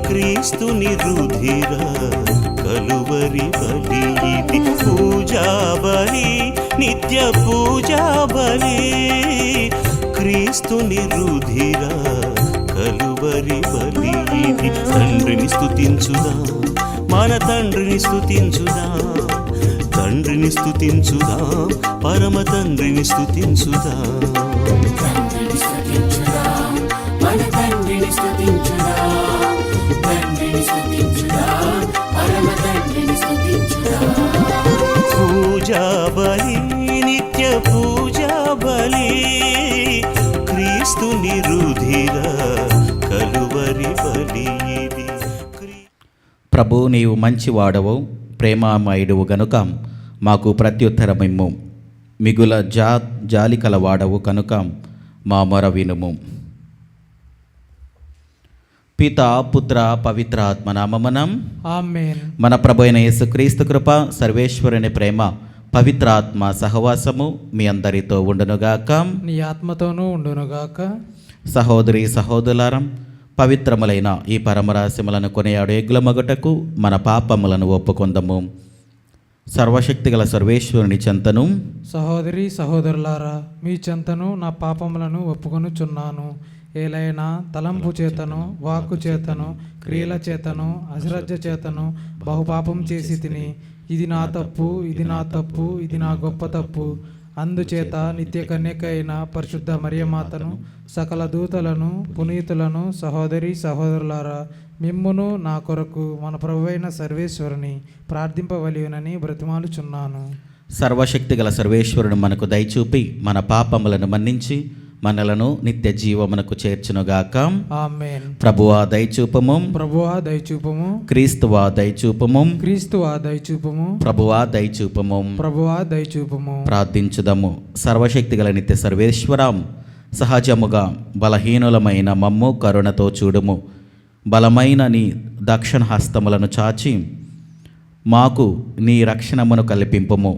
క్రీస్తుని రుధిర కలువరి బలి ఇది పూజా బలి నిత్య పూజా బలి క్రీస్తుని రుధిర కలువరి బలి ఇది తండ్రిని స్తుతించుదాం మన తండ్రిని స్తుతించుదాం తండ్రిని స్తుతించుదాం పరమ తండ్రిని స్తుతించుదాం పూజా బలి నిత్య పూజా బలి క్రీస్తుని రుధిర కలువరి బలి ఇది. ప్రభు నీవు మంచివాడవు ప్రేమామయుడువు గనుక మాకు ప్రత్యుత్తరమిమ్ము మిగుల జాలి కలవాడవు కనుక మా మొర వినుము. పితా పుత్ర పవిత్ర ఆత్మ నామమునం ఆమేన్. మన ప్రభు అయిన యేసుక్రీస్తు కృప సర్వేశ్వరుని ప్రేమ పవిత్ర ఆత్మ సహవాసము మీ అందరితో ఉండునుగాక, నీ ఆత్మతోనూ ఉండునుగాక. సహోదరి సహోదరులారం, పవిత్రములైన ఈ పరమరాశములను కొనియాడు ఎగ్గులమగుటకు మన పాపములను ఒప్పుకొందము. సర్వశక్తిగల సర్వేశ్వరుని చెంతను సహోదరి సహోదరులారా, మీ చెంతను నా పాపములను ఒప్పుకొనుచున్నాను. ఏలైనా తలంపు చేతను వాక్కు చేతను క్రియల చేతను అశ్రద్ధ చేతను బహుపాపం చేసి తిని, ఇది నా తప్పు, ఇది నా తప్పు, ఇది నా గొప్ప తప్పు. అందుచేత నిత్య కన్యక అయిన పరిశుద్ధ మరియమాతను సకల దూతలను పునీతులను సహోదరి సహోదరులారా, మిమ్మును నా కొరకు మన ప్రభువైన సర్వేశ్వరుని ప్రార్థింపవలయునని బ్రతిమాలుచున్నాను. సర్వశక్తిగల సర్వేశ్వరుడు మనకు దయచూపి మన పాపములను మన్నించి మనలను నిత్య జీవమునకు చేర్చునుగాక. ఆమేన్. ప్రభువా దయచూపము, ప్రభువా దయచూపము, క్రీస్తువా దయచూపము, క్రీస్తువా దయచూపము, ప్రభువా దయచూపము. ప్రభువా దయచూపము. ప్రార్థించుదము. సర్వశక్తిగల నిత్య సర్వేశ్వరం, సహజముగా బలహీనులమైన మమ్ము కరుణతో చూడుము. బలమైన నీ దక్షిణ హస్తములను చాచి మాకు నీ రక్షణమును కల్పింపుము.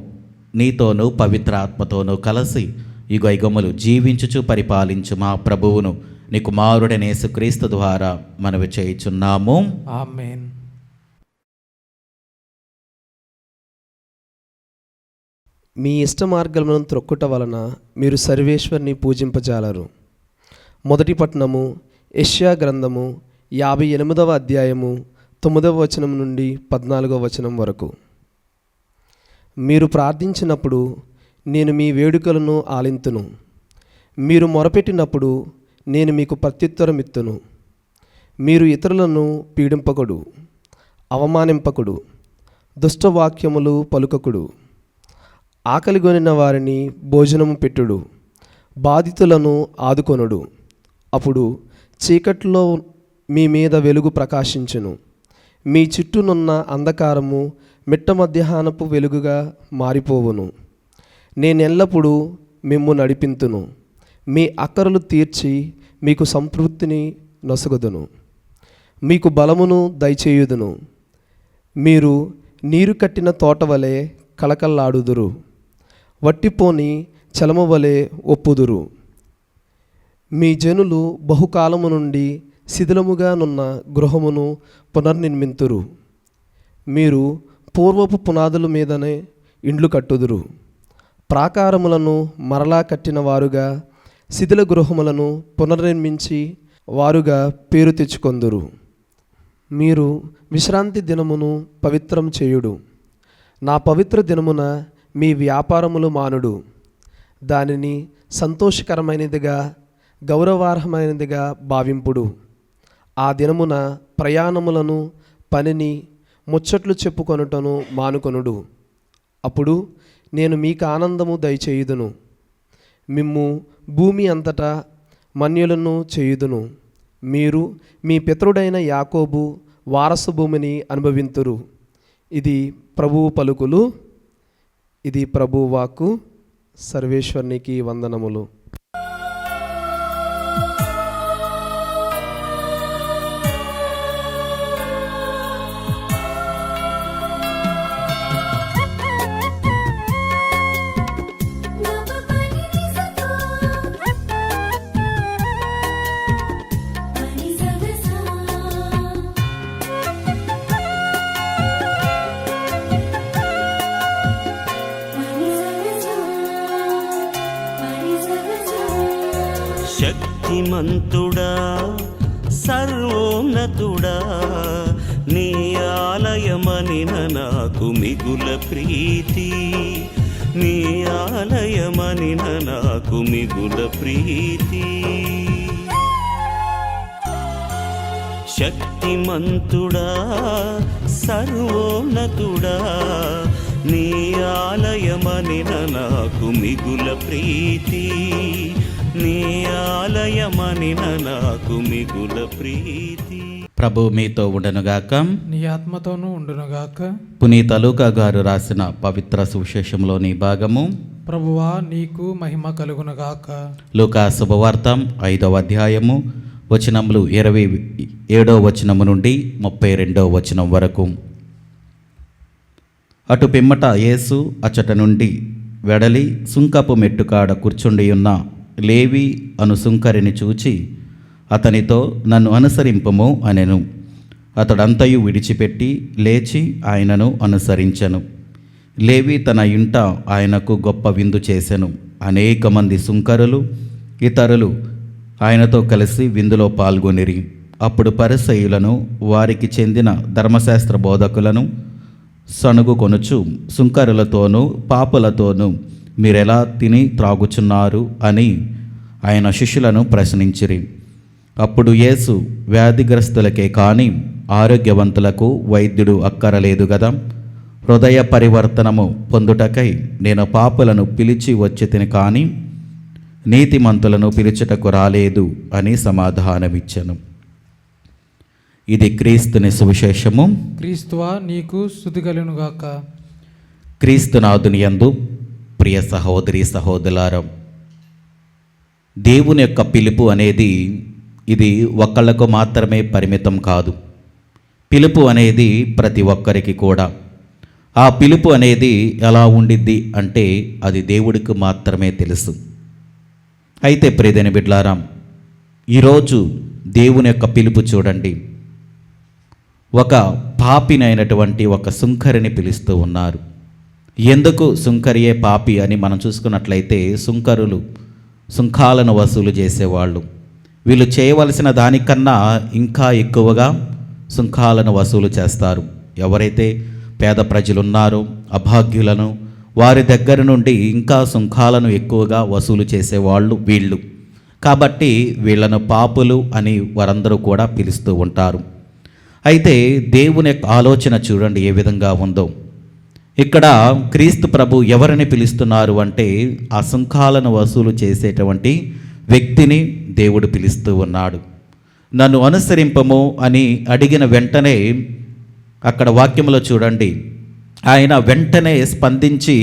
నీతోనూ పవిత్ర ఆత్మతోనూ కలిసి యుగయుగములు జీవించుచు పరిపాలించు మా ప్రభువును నీ కుమారుడైన యేసుక్రీస్తు ద్వారా మనవి చేయుచున్నాము. ఆమేన్. మీ ఇష్ట మార్గములను త్రొక్కుట వలన మీరు సర్వేశ్వరుని పూజింపజాలరు. మొదటి పట్టణము యెషయా గ్రంథము 58వ అధ్యాయము 9వ వచనం నుండి 14వ వచనం వరకు. మీరు ప్రార్థించినప్పుడు నేను మీ వేడుకలను ఆలింతును. మీరు మొరపెట్టినప్పుడు నేను మీకు ప్రత్యుత్తరమిత్తును. మీరు ఇతరులను పీడింపకుడు, అవమానింపకుడు, దుష్టవాక్యములు పలుకకుడు, ఆకలిగొనిన వారిని భోజనము పెట్టుడు, బాధితులను ఆదుకొనుడు. అప్పుడు చీకట్లో మీ మీద వెలుగు ప్రకాశించును. మీ చుట్టూనున్న అంధకారము మిట్ట మధ్యాహ్నపు వెలుగుగా మారిపోవును. నేనెల్లప్పుడూ మిమ్ము నడిపింతును. మీ అక్కరలు తీర్చి మీకు సంతృప్తిని నొసగుదును. మీకు బలమును దయచేయుదును. మీరు నీరు కట్టిన తోట వలె కలకల్లాడుదురు. వట్టిపోని చలము వలె ఒప్పుదురు. మీ జనులు బహుకాలము నుండి శిథిలముగా నున్న గృహమును పునర్నిర్మింతురు. మీరు పూర్వపు పునాదుల మీదనే ఇండ్లు కట్టుదురు. ప్రాకారములను మరలా కట్టిన వారుగా శిథిల గృహములను పునర్నిర్మించి వారుగా పేరు తెచ్చుకొందురు. మీరు విశ్రాంతి దినమును పవిత్రం చేయుడు. నా పవిత్ర దినమున మీ వ్యాపారములు మానుడు. దానిని సంతోషకరమైనదిగా గౌరవార్హమైనదిగా భావింపుడు. ఆ దినమున ప్రయాణములను పనిని ముచ్చట్లు చెప్పుకొనుటను మానుకొనుడు. అప్పుడు నేను మీకు ఆనందము దయచేయుదును. మిమ్ము భూమి అంతటా మన్యులను చేయుదును. మీరు మీ పితరుడైన యాకోబు వారసు భూమిని అనుభవింతురు. ఇది ప్రభువు పలుకులు. ఇది ప్రభువు వాక్కు. సర్వేశ్వరునికి వందనములు. శక్తిమంతుడా సర్వోన్నతుడా, నీ ఆలయమనిన నాకు మిగుల ప్రీతి. నీ ఆలయమనిన నాకు మిగుల ప్రీతి. శక్తిమంతుడా సర్వోన్నతుడా, నీ ఆలయమనిన నాకు మిగుల ప్రీతి. నీ ఆలయమనిన నాకు మిగుల ప్రీతి. ప్రభు మీతో ఉండనుగాక. నీ ఆత్మతోనూ ఉండునుగాక. పునీత లూకా గారు రాసిన పవిత్ర సువిశేషంలోని భాగము. ప్రభువా నీకు మహిమ కలుగునుగాక. లూకా శుభవార్తం 5వ అధ్యాయము వచనములు 27వ వచనము నుండి 32వ వచనం వరకు. అటు పిమ్మట యేసు అచ్చట నుండి వెడలి సుంకపు మెట్టుకాడ కూర్చుండి ఉన్న లేవి అను సుంకరిని చూచి అతనితో నన్ను అనుసరింపము అనెను. అతడంతయు విడిచిపెట్టి లేచి ఆయనను అనుసరించెను. లేవి తన ఇంట ఆయనకు గొప్ప విందు చేసెను. అనేక మంది సుంకరులు ఇతరులు ఆయనతో కలిసి విందులో పాల్గొనిరి. అప్పుడు పరిసయ్యులను వారికి చెందిన ధర్మశాస్త్ర బోధకులను సణుగు కొనుచు సుంకరులతోనూ పాపులతోనూ మీరెలా తిని త్రాగుచున్నారు అని ఆయన శిష్యులను ప్రశ్నించిరి. అప్పుడు యేసు, వ్యాధిగ్రస్తులకే కానీ ఆరోగ్యవంతులకు వైద్యుడు అక్కరలేదు గదా. హృదయ పరివర్తనము పొందుటకై నేను పాపులను పిలిచి వచ్చి తిని కానీ నీతిమంతులను పిలుచుటకు రాలేదు అని సమాధానమిచ్చెను. ఇది క్రీస్తుని సువిశేషము. క్రీస్తువా నీకు స్తుతి కలుగునుగాక. క్రీస్తునాథుని యందు ప్రియ సహోదరి సహోదరులారా, దేవుని యొక్క పిలుపు అనేది ఇది ఒక్కళ్ళకు మాత్రమే పరిమితం కాదు. పిలుపు అనేది ప్రతి ఒక్కరికి కూడా. ఆ పిలుపు అనేది ఎలా ఉండిద్ది అంటే అది దేవుడికి మాత్రమే తెలుసు. అయితే ప్రియమైన బిడ్డలారా, ఈరోజు దేవుని యొక్క పిలుపు చూడండి. ఒక పాపినైనటువంటి ఒక సుంకరిని పిలుస్తూ ఉన్నారు. ఎందుకు సుంకరియే పాపి అని మనం చూసుకున్నట్లయితే సుంకరులు సుంకాలను వసూలు చేసేవాళ్ళు. వీళ్ళు చేయవలసిన దానికన్నా ఇంకా ఎక్కువగా సుంకాలను వసూలు చేస్తారు. ఎవరైతే పేద ప్రజలు ఉన్నారో అభాగ్యులను వారి దగ్గర నుండి ఇంకా సుంకాలను ఎక్కువగా వసూలు చేసేవాళ్ళు వీళ్ళు. కాబట్టి వీళ్ళను పాపులు అని వారందరూ కూడా పిలుస్తూ ఉంటారు. అయితే దేవుని యొక్క ఆలోచన చూడండి ఏ విధంగా ఉందో. ఇక్కడ క్రీస్తు ప్రభు ఎవరిని పిలుస్తున్నారు అంటే ఆ సుంకాలను వసూలు చేసేటువంటి వ్యక్తిని దేవుడు పిలుస్తూ ఉన్నాడు. నన్ను అనుసరింపము అని అడిగిన వెంటనే అక్కడ వాక్యంలో చూడండి, ఆయన వెంటనే స్పందించి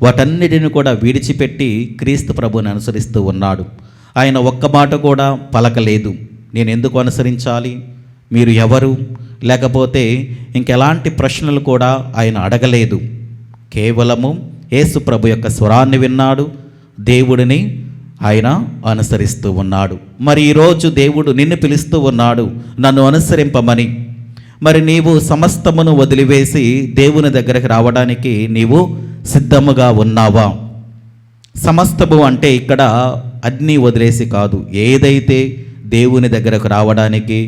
వాటన్నిటిని కూడా విడిచిపెట్టి క్రీస్తు ప్రభుని అనుసరిస్తూ ఉన్నాడు. ఆయన ఒక్క మాట కూడా పలకలేదు. నేను ఎందుకు అనుసరించాలి, మీరు ఎవరు, లేకపోతే ఇంకెలాంటి ప్రశ్నలు కూడా ఆయన అడగలేదు. కేవలము యేసు ప్రభు యొక్క స్వరాన్ని విన్నాడు, దేవుడిని ఆయన అనుసరిస్తూ ఉన్నాడు. మరి ఈరోజు దేవుడు నిన్ను పిలుస్తూ ఉన్నాడు నన్ను అనుసరింపమని. మరి నీవు సమస్తమును వదిలివేసి దేవుని దగ్గరికి రావడానికి నీవు సిద్ధముగా ఉన్నావా? సమస్తము అంటే ఇక్కడ అన్నీ వదిలేసి కాదు, ఏదైతే దేవుని దగ్గరకు రావడానికి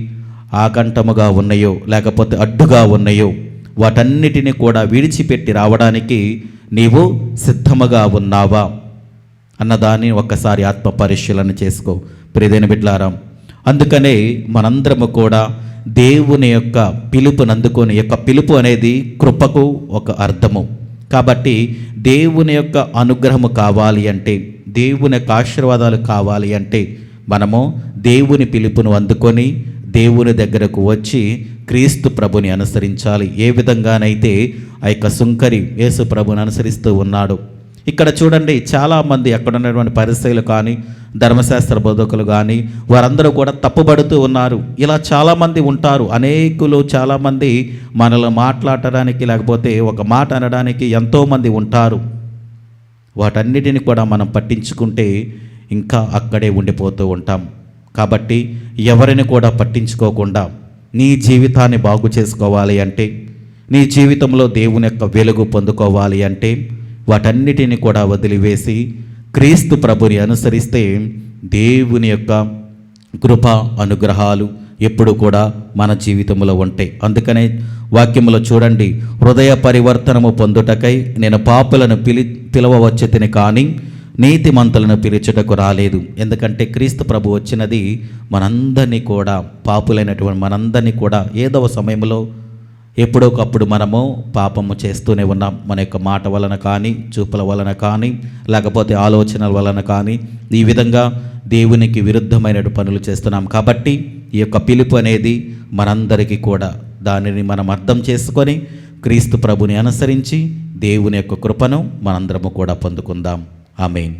ఆకంఠముగా ఉన్నాయో లేకపోతే అడ్డుగా ఉన్నాయో వాటన్నిటిని కూడా విడిచిపెట్టి రావడానికి నీవు సిద్ధముగా ఉన్నావా అన్నదాన్ని ఒక్కసారి ఆత్మ పరిశీలన చేసుకో ప్రియమైన బిడ్డలారా. అందుకనే మనందరము కూడా దేవుని యొక్క పిలుపుని అందుకొని, యొక్క పిలుపు అనేది కృపకు ఒక అర్థము. కాబట్టి దేవుని యొక్క అనుగ్రహము కావాలి అంటే, దేవుని యొక్క ఆశీర్వాదాలు కావాలి అంటే మనము దేవుని పిలుపును అందుకొని దేవుని దగ్గరకు వచ్చి క్రీస్తు ప్రభుని అనుసరించాలి. ఏ విధంగానైతే ఆ యొక్క సుంకరి యేసు ప్రభుని అనుసరిస్తూ ఉన్నాడు. ఇక్కడ చూడండి, చాలామంది అక్కడ ఉన్నటువంటి పరిసయ్యులు కానీ ధర్మశాస్త్ర బోధకులు కానీ వారందరూ కూడా తప్పుపడుతూ ఉన్నారు. ఇలా చాలామంది ఉంటారు. అనేకులు చాలామంది మనల్ని మాట్లాడటానికి లేకపోతే ఒక మాట అనడానికి ఎంతోమంది ఉంటారు. వాటన్నిటిని కూడా మనం పట్టించుకుంటే ఇంకా అక్కడే ఉండిపోతూ ఉంటాం. కాబట్టి ఎవరిని కూడా పట్టించుకోకుండా నీ జీవితాన్ని బాగు చేసుకోవాలి అంటే, నీ జీవితంలో దేవుని యొక్క వెలుగు పొందుకోవాలి అంటే వాటన్నిటిని కూడా వదిలివేసి క్రీస్తు ప్రభుని అనుసరిస్తే దేవుని యొక్క కృప అనుగ్రహాలు ఎప్పుడు కూడా మన జీవితంలో ఉంటాయి. అందుకనే వాక్యములో చూడండి, హృదయ పరివర్తనము పొందుటకై నేను పాపులను పిలవవచ్చుతిని కానీ నీతిమంతులను పిలుచుటకు రాలేదు. ఎందుకంటే క్రీస్తు ప్రభు వచ్చినది మనందరినీ కూడా, పాపులైనటువంటి మనందరినీ కూడా ఏదో సమయంలో ఎప్పుడోకప్పుడు మనము పాపము చేస్తూనే ఉన్నాం. మన యొక్క మాట వలన కానీ, చూపుల వలన కానీ, లేకపోతే ఆలోచనల వలన కానీ ఈ విధంగా దేవునికి విరుద్ధమైన పనులు చేస్తున్నాం. కాబట్టి ఈ యొక్క పిలుపు అనేది మనందరికీ కూడా, దానిని మనం అర్థం చేసుకొని క్రీస్తు ప్రభుని అనుసరించి దేవుని యొక్క కృపను మనందరము కూడా పొందుకుందాం. ఆమేన్.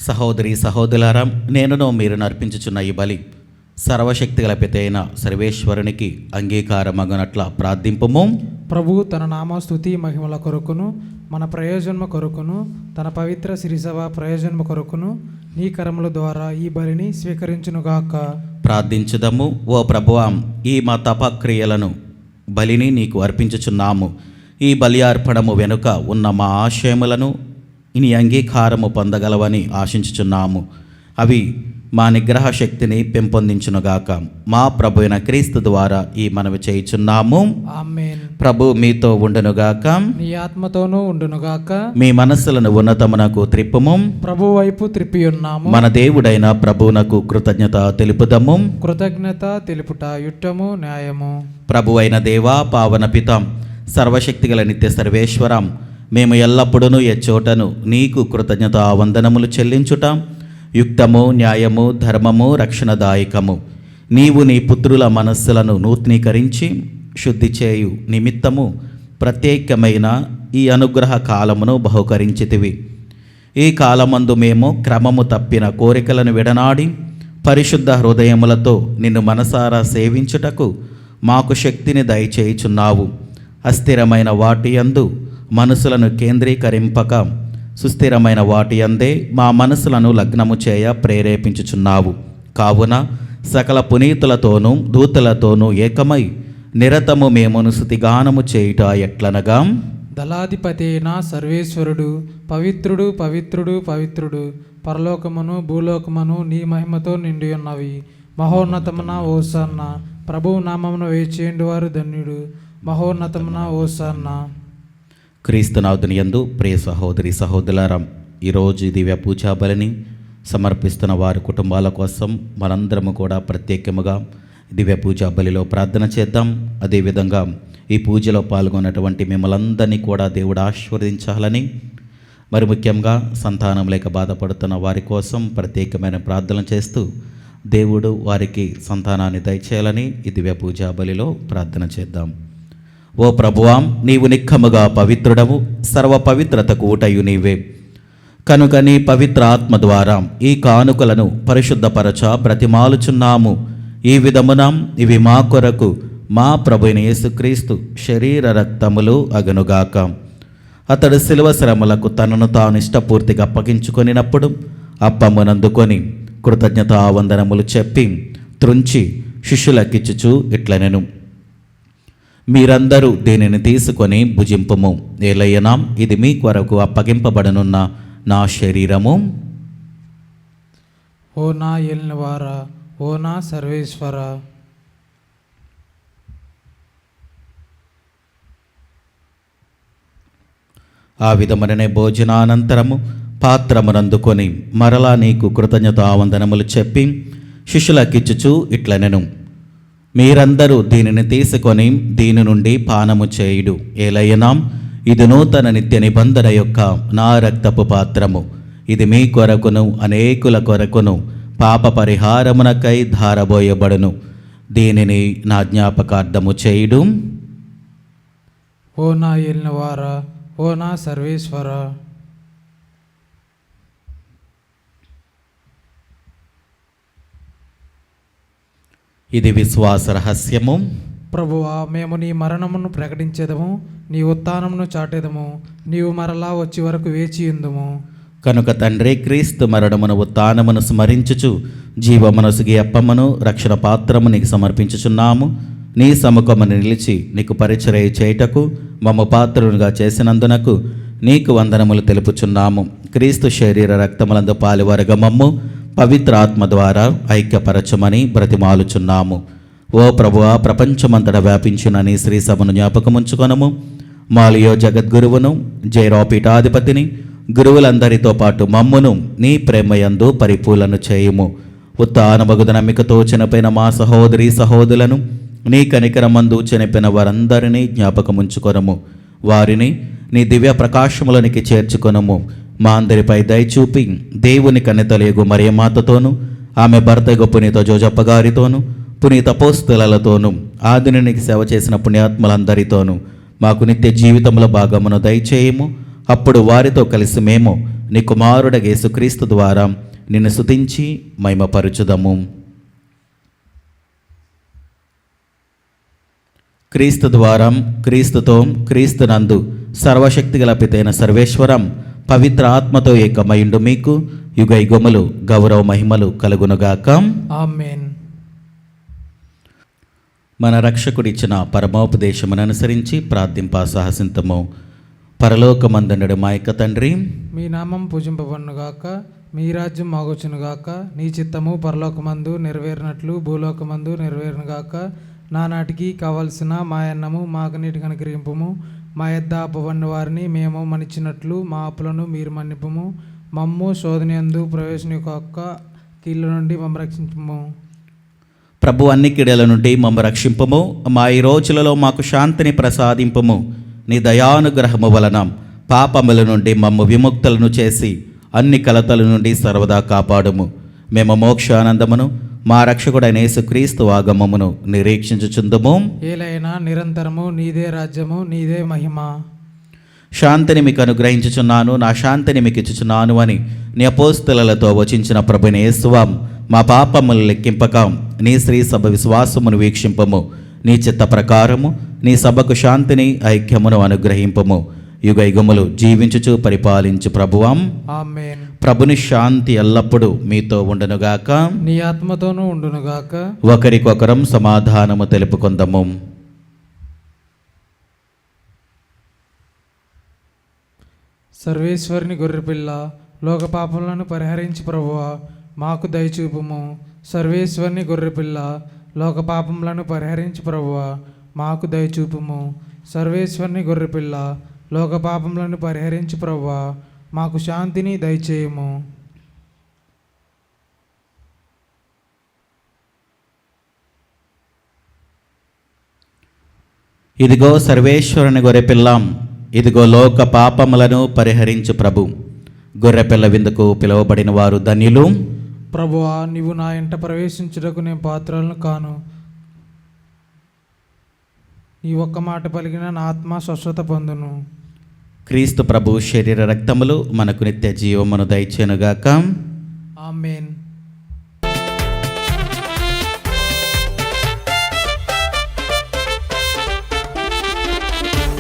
సహోదరి సహోదరులారా, నేనును మీరు అర్పించుచున్న ఈ బలి సర్వశక్తిగల పిత అయిన సర్వేశ్వరునికి అంగీకారమగునట్ల ప్రార్థింపుము. ప్రభు తన నామ స్తుతి మహిమల కొరకును మన ప్రయోజనము కొరకును తన పవిత్ర సిరిసభ ప్రయోజనము కొరకును నీ కరముల ద్వారా ఈ బలిని స్వీకరించునుగాక. ప్రార్థించుదము. ఓ ప్రభువా, ఈ మా తపక్రియలను బలిని నీకు అర్పించుచున్నాము. ఈ బలి అర్పణము వెనుక ఉన్న మా ఆశయములను నీ అంగీకారము పొందగలవని ఆశించుచున్నాము. అవి మా నిగ్రహ శక్తిని పెంపొందించునుగాక. మా ప్రభు అయిన క్రీస్తు ద్వారా ఈ మనవి చేయుచున్నాము. ఆమేన్. ప్రభు మీతో ఉండునుగాక, నీ ఆత్మతోనూ ఉండునుగాక. మీ మనస్సులను ఉన్నతమునకు త్రిప్పుము. ప్రభు వైపు త్రిప్పి ఉన్నాము. మన దేవుడైన ప్రభువునకు కృతజ్ఞత తెలుపుదము. కృతజ్ఞత తెలుపుట యుట్టము న్యాయము. ప్రభు అయిన దేవా, పావన పిత, సర్వశక్తిగల నిత్య సర్వేశ్వరం, మేము ఎల్లప్పుడూ ఎచ్చోటను నీకు కృతజ్ఞత వందనములు చెల్లించుట యుక్తము, న్యాయము, ధర్మము, రక్షణదాయకము. నీవు నీ పుత్రుల మనస్సులను నూతనీకరించి శుద్ధి చేయు నిమిత్తము ప్రత్యేకమైన ఈ అనుగ్రహ కాలమును బహుకరించితివి. ఈ కాలమందు మేము క్రమము తప్పిన కోరికలను విడనాడి పరిశుద్ధ హృదయములతో నిన్ను మనసారా సేవించుటకు మాకు శక్తిని దయచేయుచున్నావు. అస్థిరమైన వాటి యందు మనసులను కేంద్రీకరింపక సుస్థిరమైన వాటి అందే మా మనసులను లగ్నము చేయ ప్రేరేపించుచున్నావు. కావున సకల పునీతులతోనూ దూతలతోనూ ఏకమై నిరతము మేమును స్తుతిగానము చేయుట ఎట్లనగా, దళాధిపతి అయిన సర్వేశ్వరుడు పవిత్రుడు పవిత్రుడు పవిత్రుడు, పరలోకమును భూలోకమును నీ మహిమతో నిండి ఉన్నవి. మహోన్నతమున ఓసన్న, ప్రభువు నామమున వేచేయండి వారు ధన్యుడు. మహోన్నతమున ఓసన్న. క్రీస్తునాథుని యందు ప్రియ సహోదరి సహోదరులారా, ఈరోజు దివ్య పూజా బలిని సమర్పిస్తున్న వారి కుటుంబాల కోసం మనందరము కూడా ప్రత్యేకముగా దివ్య పూజా బలిలో ప్రార్థన చేద్దాం. అదేవిధంగా ఈ పూజలో పాల్గొన్నటువంటి మిమ్మల్ందరినీ కూడా దేవుడు ఆశీర్వదించాలని, మరి ముఖ్యంగా సంతానం లేక బాధపడుతున్న వారి కోసం ప్రత్యేకమైన ప్రార్థన చేస్తూ దేవుడు వారికి సంతానాన్ని దయచేయాలని ఈ దివ్య పూజా బలిలో ప్రార్థన చేద్దాం. ఓ ప్రభువా, నీవు నిక్కముగా పవిత్రుడవు, సర్వ పవిత్రతకు ఊటయు నీవే. కనుక నీ పవిత్ర ఆత్మ ద్వారా ఈ కానుకలను పరిశుద్ధపరచ బ్రతిమాలుచున్నాము. ఈ విధమున ఇవి మా కొరకు మా ప్రభువైన యేసుక్రీస్తు శరీర రక్తములు అగనుగాక. అతడు శిలువ శ్రమలకు తనను తాను ఇష్టపూర్తిగా అప్పగించుకొనినప్పుడు అప్పమునందుకొని కృతజ్ఞతావందనములు చెప్పి త్రుంచి శిష్యులకిచ్చుచు ఇట్లనెను, మీరందరూ దీనిని తీసుకొని భుజింపుము. ఏలయ్యనా, ఇది మీ కొరకు అప్పగింపబడనున్న నా శరీరము. ఓ నా ఏలినవారా, ఓ నా సర్వేశ్వర. ఆ విధముననే భోజనానంతరము పాత్రమునందుకొని మరలా నీకు కృతజ్ఞతావందనములు చెప్పి శిష్యులకిచ్చుచు ఇట్లనెను, మీరందరూ దీనిని తీసుకొని దీని నుండి పానము చేయుడు. ఏలయ్యనా, ఇది నూతన నిత్య నిబంధన యొక్క నా రక్తపు పాత్రము. ఇది మీ కొరకును అనేకుల కొరకును పాప పరిహారమునకై ధారబోయబడును. దీనిని నా జ్ఞాపకార్థము చేయుడు. ఓ నా ఏలినవారా, ఓ నా సర్వేశ్వర. ఇది విశ్వాస రహస్యము. ప్రభువా, మేము నీ మరణమును ప్రకటించేదము, నీ ఉత్థానమును చాటేదము. నీవు మరలా వచ్చి వరకు వేచియుందుము. కనుక తండ్రి, క్రీస్తు మరణమును ఉత్థానమును స్మరించుచు జీవమనసుగి అప్పమును రక్షణ పాత్రము నీకు సమర్పించుచున్నాము. నీ సముఖమును నిలిచి నీకు పరిచర్య చేయుటకు మమ్మ పాత్రునిగా చేసినందునకు నీకు వందనములు తెలుపుచున్నాము. క్రీస్తు శరీర రక్తములందు పాలువరగ మమ్ము పవిత్ర ఆత్మ ద్వారా ఐక్యపరచమని బ్రతిమాలుచున్నాము. ఓ ప్రభువా, ప్రపంచమంతటా వ్యాపించిన నీ శ్రీ సభను జ్ఞాపకముంచుకొనము. మాలియో జగద్గురువును, జైరాపీఠాధిపతిని, గురువులందరితో పాటు మమ్మును నీ ప్రేమయందు పరిపూలను చేయుము. ఉత్థానమగు నమ్మికతో చనిపోయిన మా సహోదరి సహోదరులను, నీ కనికరమందు చనిపోయిన వారందరినీ జ్ఞాపకముంచుకొనము. వారిని నీ దివ్య ప్రకాశములోనికి చేర్చుకొనము. మా అందరిపై దయచూపి దేవుని కన్నెతలేగు మరియమాతతోనూ, ఆమె భర్త పునీత జోజప్ప గారితోనూ, పునీత అపోస్తలులతోనూ, ఆదినికి సేవ చేసిన పుణ్యాత్మలందరితోనూ మాకు నిత్య జీవితంలో భాగమును దయచేయము. అప్పుడు వారితో కలిసి మేము నీ కుమారుడ యేసుక్రీస్తు ద్వారా నిన్ను స్తుతించి మహిమపరచుదము. క్రీస్తు ద్వారా, క్రీస్తుతో, క్రీస్తునందు సర్వశక్తిగల పితైన సర్వేశ్వరం పవిత్ర ఆత్మతో ఏకమైండు మీకు యుగ యుగములు గౌరవ మహిమలు కలుగునుగాక. ఆమేన్. మన రక్షకుడిచ్చిన పరమోపదేశమును అనుసరించి ప్రార్థింప సాహసింతము. పరలోకమందుండు మా యొక్క తండ్రి, మీ నామం పూజింపబడునుగాక, మీ రాజ్యం మాగొచ్చునుగాక, నీ చిత్తము పరలోకమందు నెరవేరినట్లు భూలోకమందు నెరవేరునుగాక. నానాటికి కావలసిన మా అన్నము మాకు నీటికి అనుగ్రహింపుము. మా యొద్ద అప్పుబడిన వారిని మేము మన్నిచ్చినట్లు మా అప్పులను మీరు మన్నిపుము. మమ్ము శోధనయందు ప్రవేశింపక కీళ్ళ నుండి మమ్మ రక్షించుము. ప్రభు, అన్ని కీడల నుండి మమ్మ రక్షింపము. మా ఈ రోజులలో మాకు శాంతిని ప్రసాదింపము. నీ దయానుగ్రహము వలన పాపముల నుండి మమ్ము విముక్తులను చేసి అన్ని కలతల నుండి సర్వదా కాపాడుము. మేము మోక్షానందమును మా రక్షకుడైన యేసుక్రీస్తు ఆగమమును నిరీక్షించుచుందుము. ఏలైనా నిరంతరము నీదే రాజ్యము, నీదే మహిమ. శాంతిని మీకు అనుగ్రహించుచున్నాను, నా శాంతిని మీకు ఇచ్చుచున్నాను అని నీ అపోస్తలులతో వచించిన ప్రభువైన యేసువా, మా పాపములు లెక్కింపక నీ శ్రీ సభ విశ్వాసమును వీక్షింపము. నీ చిత్త ప్రకారము నీ సభకు శాంతిని ఐక్యమును అనుగ్రహింపము. యుగ యుగములు జీవించుచు పరిపాలించు ప్రభువాం. ఆమేన్. ప్రభుని శాంతి ఎల్లప్పుడూ మీతో ఉండునుగాక. నీ ఆత్మతోనూ ఉండునుగాక. ఒకరికొకరం సమాధానము తెలుపుకొందము. సర్వేశ్వరుని గొర్రెపిల్ల లోక పాపములను పరిహరించి ప్రభువా మాకు దయచూపుము. సర్వేశ్వరుని గొర్రెపిల్ల లోక పాపములను పరిహరించి ప్రభువా మాకు దయచూపుము. సర్వేశ్వరుని గొర్రెపిల్ల లోక పాపములను పరిహరించి ప్రభువా మాకు శాంతిని దయచేయము. ఇదిగో సర్వేశ్వరుని గొర్రెపిల్లాం, ఇదిగో లోక పాపములను పరిహరించు ప్రభు. గొర్రెపిల్ల విందుకు పిలువబడిన వారు ధన్యులు. ప్రభువా నీవు నా ఇంట ప్రవేశించుటకు నేను పాత్రలను కాను. నీ ఒక్క మాట పలికిన నా ఆత్మ స్వస్థత పొందును. క్రీస్తు ప్రభు శరీర రక్తములు మనకు నిత్య జీవమును దయచేనుగాక. ఆమేన్.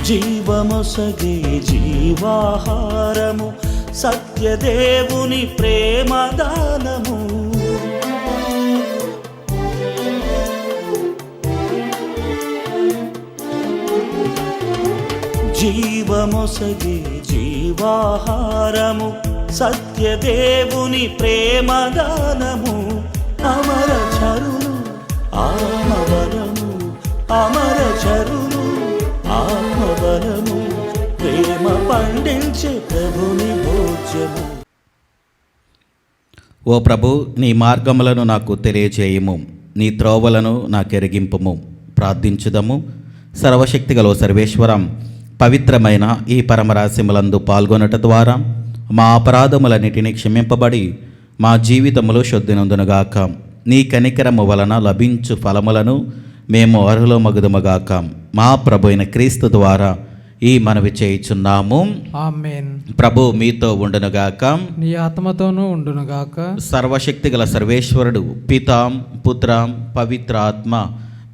జీవమొసగే జీవాహారము సత్యదేవుని ప్రేమదానము. జీవమొసగే జీవాహారము సత్యదేవుని ప్రేమదానము. అమర చరులు ఆత్మబలము, అమర చరులు ఆత్మబలము, ప్రేమ పండించే ప్రభుని భోజ్యము. ఓ ప్రభు, నీ మార్గములను నాకు తెలియజేయము, నీ త్రోవలను నాకెరిగింపుము. ప్రార్థించుదము. సర్వశక్తిగల సర్వేశ్వరం, పవిత్రమైన ఈ పరమరాశిములందు పాల్గొనట ద్వారా మా అపరాధములన్నిటినీ క్షమింపబడి మా జీవితములో శుద్ధినందునుగాక. నీ కనికరము వలన లభించు ఫలములను మేము అర్హులమగుదుముగాక. మా ప్రభు అయిన క్రీస్తు ద్వారా ఈ మనవి చేయుచున్నాము. ఆమేన్. ప్రభు మీతో ఉండునుగాక. నీ ఆత్మతోనూ ఉండునుగాక. సర్వశక్తిగల సర్వేశ్వరుడు పితాం పుత్రం పవిత్ర ఆత్మ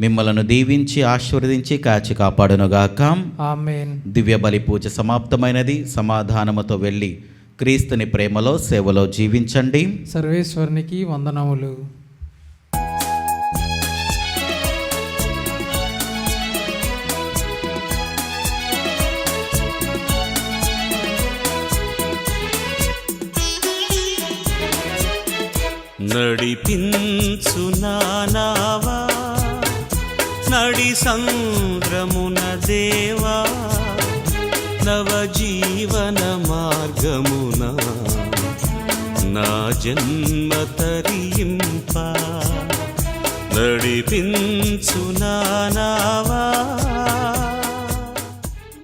మిమ్మలను దీవించి ఆశీర్వదించి కాచి కాపాడునుగాక. ఆమేన్. దివ్య బలి పూజ సమాప్తమైనది. సమాధానముతో వెళ్ళి క్రీస్తుని ప్రేమలో సేవలో జీవించండి. సర్వేశ్వరునికి వందనములు. నడిపించు నానావా నడి సంద్రమున దేవా, నవజీవన మార్గమున నా జన్మ తరింప. నడిపించు నానావా